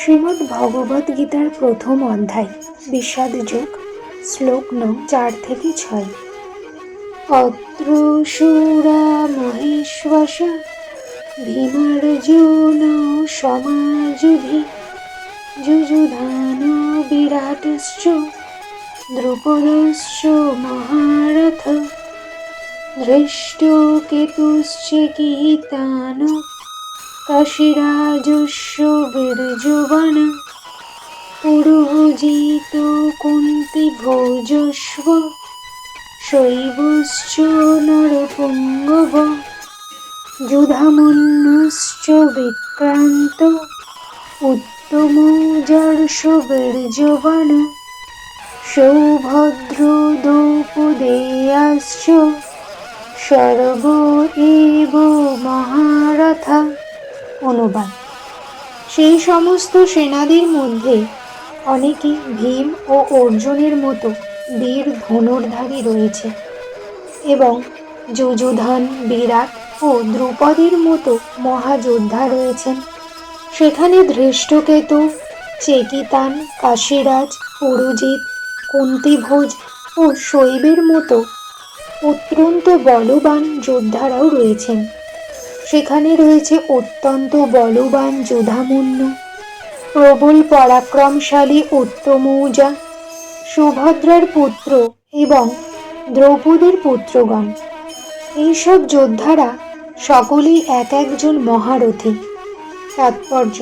শ্রীমদ্ ভগবদ্ গীতার প্রথম অধ্যায় বিষাদ যোগ, শ্লোক নং 4-6। অত্র শূরা মহেশ্বসা ভীমার্জুন সমাযুধি যুযুধান বিরাটশ্চ দ্রৌপদশ্চ মহারথ ধৃষ্টকেতুশ্চ কিহিতান কাশীরাজস্য বীর্যবান পুরুজিত কুন্তিভোজস্ব শৈবশ্চ নরপুঙ্গব যুধামন্যশ্চ বিক্রান্ত উত্তমৌজার্ষ বীর্যবান সৌভদ্র দ্রৌপদেয়াশ্চ সর্ব এব মহারথা। অনুবাদ: সেই সমস্ত সেনাদের মধ্যে অনেকে ভীম ও অর্জুনের মতো বীর ধনুর্ধারী রয়েছে এবং যুযুধান, বিরাট ও দ্রুপদের মতো মহাযোদ্ধা রয়েছেন। সেখানে ধৃষ্টকেতু, চেকিতান, কাশীরাজ, পুরুজিত, কুন্তিভোজ ও শৈবের মতো অত্যন্ত বলবান যোদ্ধারাও রয়েছেন। সেখানে রয়েছে অত্যন্ত বলবান যুধামন্যু, প্রবল পরাক্রমশালী উত্তমৌজা, সুভদ্রার পুত্র এবং দ্রৌপদীর পুত্রগণ। এইসব যোদ্ধারা সকলেই এক একজন মহারথী। তাৎপর্য: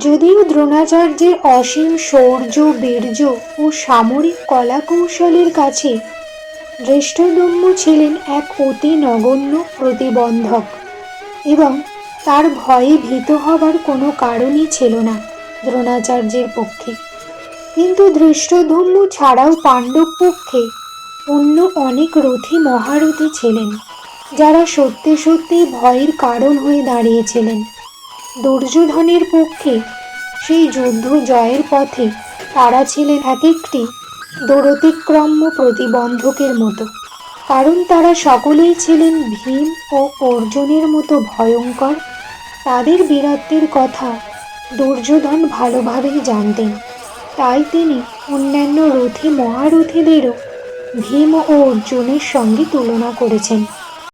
যদিও দ্রোণাচার্যের অসীম শৌর্য, বীর্য ও সামরিক কলাকৌশলের কাছে ধৃষ্টদ্যম্ন ছিলেন এক অতি নগণ্য প্রতিবন্ধক এবং তার ভয়ে ভীত হবার কোনো কারণই ছিল না দ্রোণাচার্যের পক্ষে, কিন্তু ধৃষ্টদ্যম্ন ছাড়াও পাণ্ডব পক্ষে অন্য অনেক রথী মহারথী ছিলেন, যারা সত্যি সত্যি ভয়ের কারণ হয়ে দাঁড়িয়েছিলেন। দুর্যোধনের পক্ষে সেই যুদ্ধ জয়ের পথে তারা ছিলেন এক একটি দূরতিক্রম্য প্রতিবন্ধকের মতো, কারণ তারা সকলেই ছিলেন ভীম ও অর্জুনের মতো ভয়ঙ্কর। তাদের বীরত্বের কথা দুর্যোধন ভালোভাবেই জানতেন, তাই তিনি অন্যান্য রথী মহারথীদেরও ভীম ও অর্জুনের সঙ্গে তুলনা করেছেন।